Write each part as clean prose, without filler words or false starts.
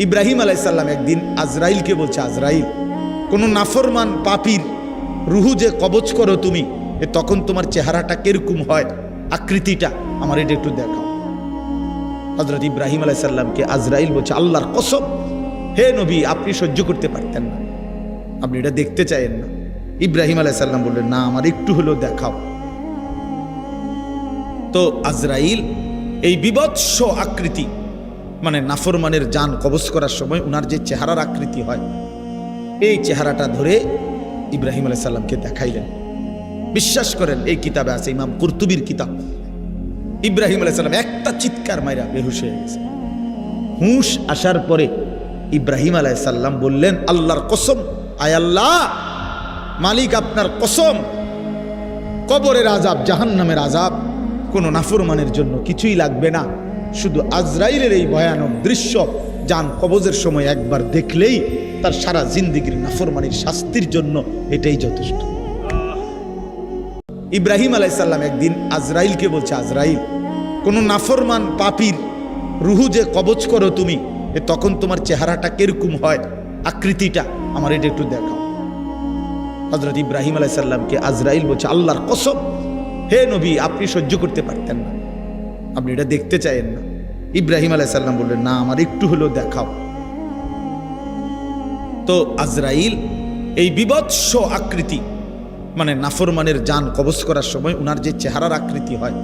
ইব্রাহিম আলাইহিস সালাম একদিন আজরাইলকে বলছে, আজরাইল, কোন নাফরমান পাপীর রুহু যে কবজ করো তুমি, তখন তোমার চেহারাটা কিরকম হয়, আকৃতিটা আমার এটা একটু দেখাও। হযরত ইব্রাহিম আলাইহিস সালামকে আজরাইল বলছে, আল্লাহর কসম, হে নবী, আপনি সহ্য করতে পারতেন না, আপনি এটা দেখতে চাইেন না। ইব্রাহিম আলাইহিস সালাম বললেন, না, আমার একটু হলেও দেখাও। তো আজরাইল এই বিভৎস আকৃতি, মানে নাফরমানের জান কবজ করার সময় উনার যে চেহারার আকৃতি হয়, এই চেহারাটা ধরে ইব্রাহিম আলাইহিস সালামকে দেখাইলেন। বিশ্বাস করেন, এই কিতাবে আছে, ইমাম কুরতুবীর কিতাব। ইব্রাহিম আলাইহিস সালাম একটা চিৎকার মাইরা বেহুশ হয়ে গেছে। হুঁশ আসার পরে ইব্রাহিম আলাইহিস সালাম বললেন, আল্লাহর কসম, আয় আল্লাহ, মালিক আপনার কসম, কবরের আযাব, জাহান্নামের আযাব কোনো নাফরমানের জন্য কিছুই লাগবে না, শুধু আজরাইলের এই ভয়ানক দৃশ্য জান কবজের সময় একবার দেখলেই তার সারা জিন্দেগির নাফরমানির শাস্তির জন্য এটাই যথেষ্ট। ইব্রাহিম আলাইহিস সালাম একদিন আজরাইলকে বলছে, আজরাইল, কোন নাফরমান পাপীর রুহু যে কবজ করো তুমি, তখন তোমার চেহারাটা কিরকম হয়, আকৃতিটা আমার এটা একটু দেখাও। হযরত ইব্রাহিম আলাইহিস সালামকে আজরাইল বলছে, আল্লাহর কসম, হে নবী, আপনি সহ্য করতে পারতেন না, আপনি এটা দেখতে চাইেন না। ইব্রাহিম আলাইহিস সালাম বললেন, না, আমার একটু হলেও দেখাও। তো আজরাইল এই বিভৎস আকৃতি, মানে নাফরমানের জান কবজ করার সময় উনার যে চেহারার আকৃতি হয়,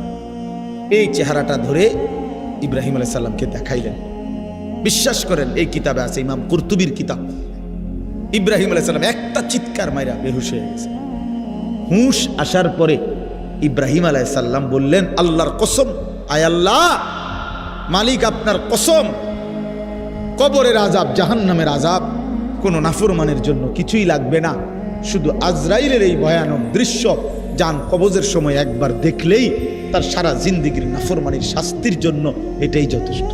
এই চেহারাটা ধরে ইব্রাহিম আলাইহিস সালামকে দেখাইলেন। বিশ্বাস করেন, এই কিতাবে আছে, ইমাম কুরতুবীর কিতাব। ইব্রাহিম আলাইহিস সালাম একটা চিৎকার মাইরা বেহুশ হয়ে গেছে। হুঁশ আসার পরে ইব্রাহিম আলাইহিস সালাম বললেন, আল্লাহর কসম, আয় আল্লাহ, মালিক আপনার কসম, কবরের আযাব, জাহান্নামের আযাব কোনো নাফরমানের জন্য কিছুই লাগবে না, শুধু আজরাইলের এই ভয়ানক দৃশ্য জান কবজের সময় একবার দেখলেই তার সারা জিন্দেগির নাফরমানির শাস্তির জন্য এটাই যথেষ্ট।